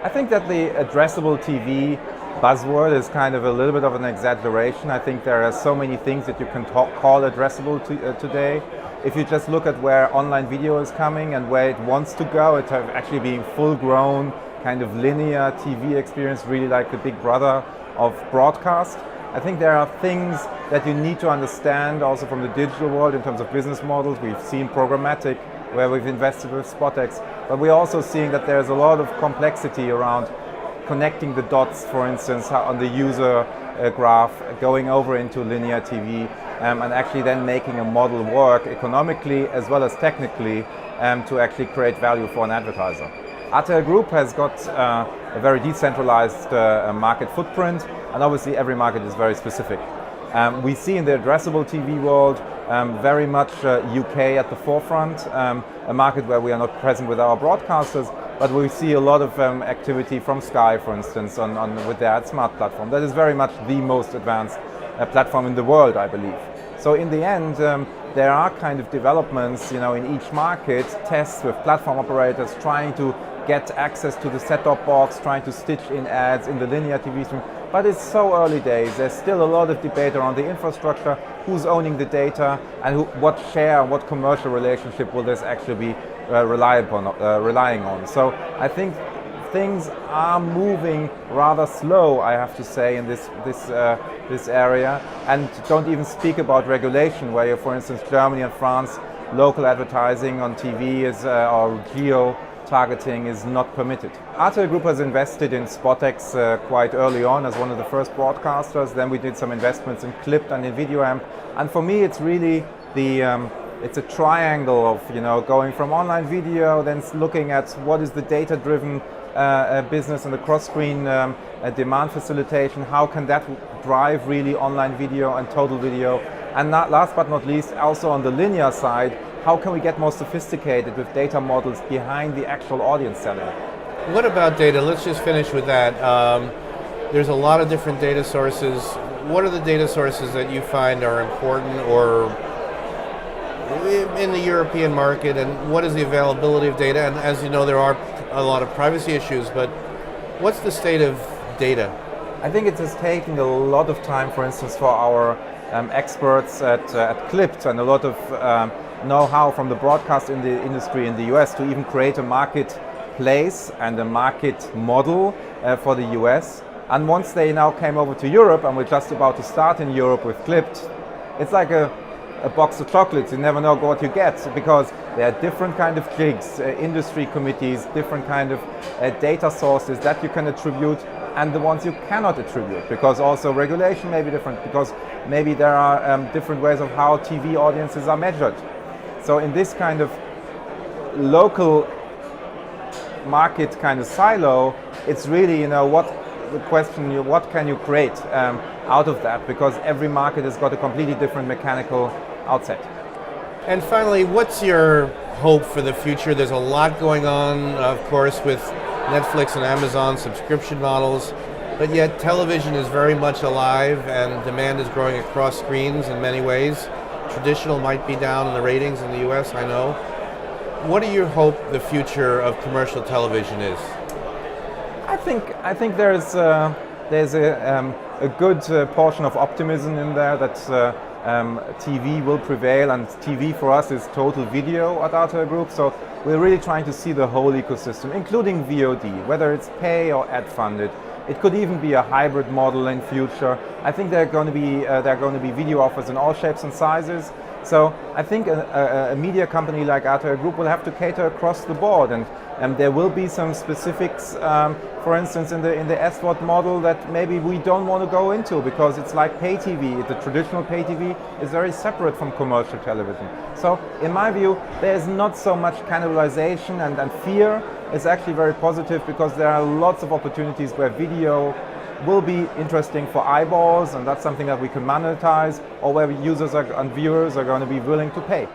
I think that the addressable TV buzzword is kind of a little bit of an exaggeration. I think there are so many things that you can call addressable today. If you just look at where online video is coming and where it wants to go, it's actually being full-grown kind of linear TV experience, really like the big brother of broadcast. I think there are things that you need to understand also from the digital world in terms of business models. We've seen programmatic, where we've invested with SpotX, but we're also seeing that there's a lot of complexity around connecting the dots, for instance, on the user graph, going over into linear TV, and actually then making a model work economically as well as technically to actually create value for an advertiser. RTL Group has got a very decentralized market footprint, and obviously every market is very specific. We see in the addressable TV world very much UK at the forefront, a market where we are not present with our broadcasters, but we see a lot of activity from Sky, for instance, with the AdSmart platform. That is very much the most advanced platform in the world, I believe. So in the end, there are kind of developments, in each market, tests with platform operators trying to get access to the set-top box, trying to stitch in ads in the linear TV stream. But it's so early days. There's still a lot of debate around the infrastructure, who's owning the data, and what share, what commercial relationship will this actually be relying on. So I think things are moving rather slow, I have to say, in this area, and don't even speak about regulation, where, for instance, Germany and France, local advertising on TV or geo targeting is not permitted. RTL Group has invested in SpotX quite early on as one of the first broadcasters. Then we did some investments in Clipped and in VideoAmp. And for me, it's really it's a triangle of going from online video, then looking at what is the data-driven business and the cross-screen demand facilitation. How can that drive really online video and total video? And last but not least, also on the linear side, how can we get more sophisticated with data models behind the actual audience selling? What about data? Let's just finish with that. There's a lot of different data sources. What are the data sources that you find are important or in the European market, and what is the availability of data? And as you know, there are a lot of privacy issues, but what's the state of data? I think it has taken a lot of time, for instance, for our experts at Clipped and a lot of know-how from the broadcast industry in the US to even create a marketplace and a market model for the US. And once they now came over to Europe, and we're just about to start in Europe with Clipped, it's like a box of chocolates. You never know what you get, because there are different kind of jigs, industry committees, different kind of data sources that you can attribute, and the ones you cannot attribute, because also regulation may be different, because maybe there are different ways of how TV audiences are measured. So in this kind of local market kind of silo, it's really, what can you create out of that? Because every market has got a completely different mechanical outset. And finally, what's your hope for the future? There's a lot going on, of course, with Netflix and Amazon subscription models, but yet television is very much alive and demand is growing across screens in many ways. Traditional might be down in the ratings in the US, I know. What do you hope the future of commercial television is? I think there's a good portion of optimism in there that TV will prevail, and TV for us is total video at RTL Group. So we're really trying to see the whole ecosystem, including VOD, whether it's pay or ad funded. It could even be a hybrid model in future. I think there are going to be video offers in all shapes and sizes. So I think a media company like RTL Group will have to cater across the board, and there will be some specifics, for instance, in the SVOD model that maybe we don't want to go into, because it's like pay TV. The traditional pay TV is very separate from commercial television. So in my view, there's not so much cannibalization and fear. It's actually very positive, because there are lots of opportunities where video will be interesting for eyeballs, and that's something that we can monetize, or where users and viewers are going to be willing to pay.